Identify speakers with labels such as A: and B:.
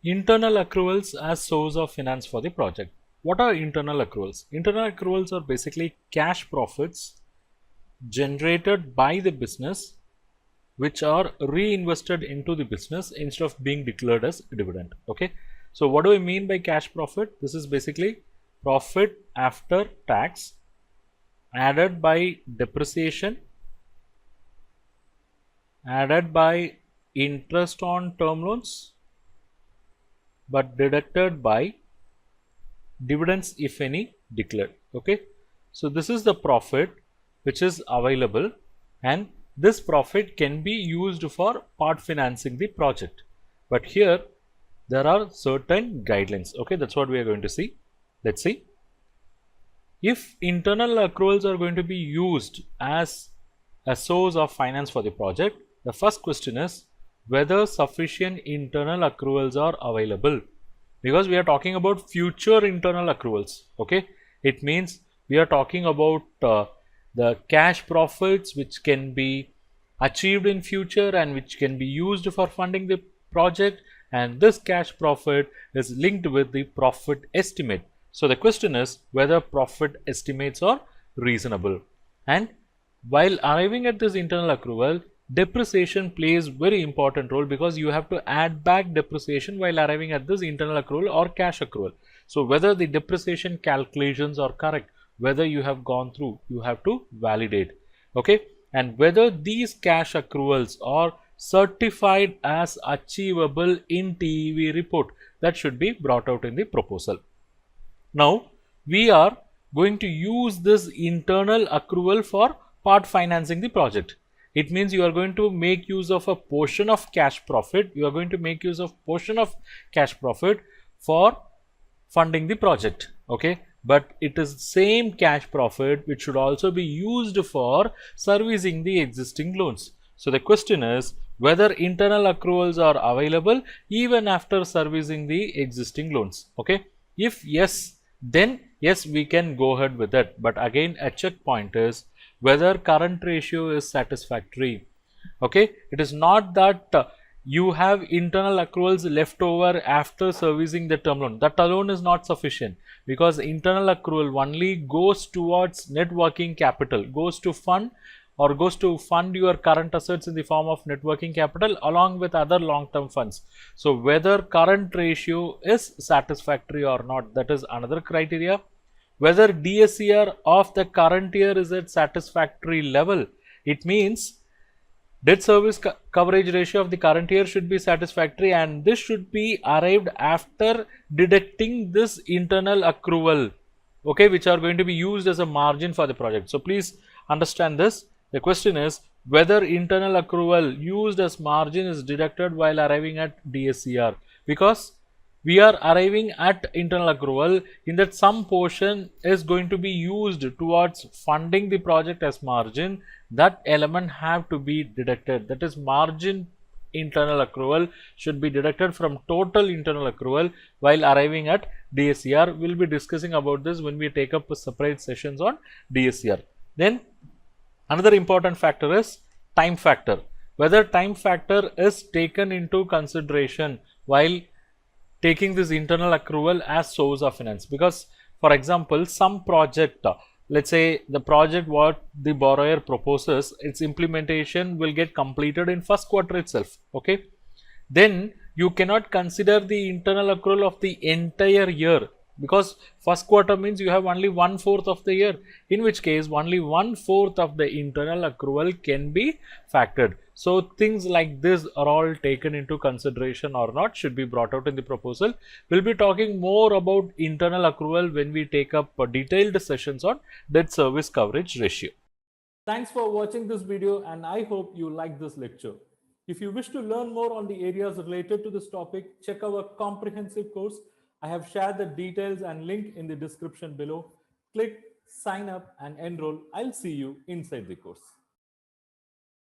A: Internal accruals as source of finance for the project. What are internal accruals? Internal accruals are basically cash profits generated by the business which are reinvested into the business instead of being declared as dividend. Okay. So what do I mean by cash profit? This is basically profit after tax added by depreciation, added by interest on term loans, but deducted by dividends if any declared. Okay. So this is the profit which is available, and this profit can be used for part financing the project. But here there are certain guidelines. Okay, that's what we are going to see. Let's see. If internal accruals are going to be used as a source of finance for the project, the first question is whether sufficient internal accruals are available, because we are talking about future internal accruals. Okay, it means we are talking about the cash profits which can be achieved in future and which can be used for funding the project, and this cash profit is linked with the profit estimate. So the question is whether profit estimates are reasonable. And while arriving at this internal accrual, depreciation plays very important role, because you have to add back depreciation while arriving at this internal accrual or cash accrual. So whether the depreciation calculations are correct, whether you have gone through, you have to validate. Okay, and whether these cash accruals are certified as achievable in TEV report, that should be brought out in the proposal. Now we are going to use this internal accrual for part financing the project. It means you are going to make use of a portion of cash profit. You are going to make use of portion of cash profit for funding the project. Okay, but it is same cash profit which should also be used for servicing the existing loans. So the question is whether internal accruals are available even after servicing the existing loans. Okay, if yes, then yes, we can go ahead with it. But again, a checkpoint is whether current ratio is satisfactory. Okay, it is not that you have internal accruals left over after servicing the term loan. That alone is not sufficient, because internal accrual only goes towards net working capital, goes to fund your current assets in the form of net working capital along with other long-term funds. So whether current ratio is satisfactory or not, that is another criteria. Whether DSCR of the current year is at satisfactory level, it means debt service coverage ratio of the current year should be satisfactory, and this should be arrived after deducting this internal accrual, okay, which are going to be used as a margin for the project. So please understand this. The question is whether internal accrual used as margin is deducted while arriving at DSCR, because we are arriving at internal accrual in that some portion is going to be used towards funding the project as margin. That element have to be deducted. That is, margin internal accrual should be deducted from total internal accrual while arriving at DSCR. We'll be discussing about this when we take up separate sessions on DSCR. Then another important factor is time factor. Whether time factor is taken into consideration while taking this internal accrual as source of finance, because for example, some project, let's say the project what the borrower proposes, its implementation will get completed in first quarter itself. Okay, then you cannot consider the internal accrual of the entire year, because first quarter means you have only 1/4 of the year, in which case only 1/4 of the internal accrual can be factored. So things like this are all taken into consideration or not, should be brought out in the proposal. We'll be talking more about internal accrual when we take up detailed sessions on debt service coverage ratio. Thanks for watching this video, and I hope you like this lecture. If you wish to learn more on the areas related to this topic, check our comprehensive course. I have shared the details and link in the description below. Click, sign up and enroll. I'll see you inside the course.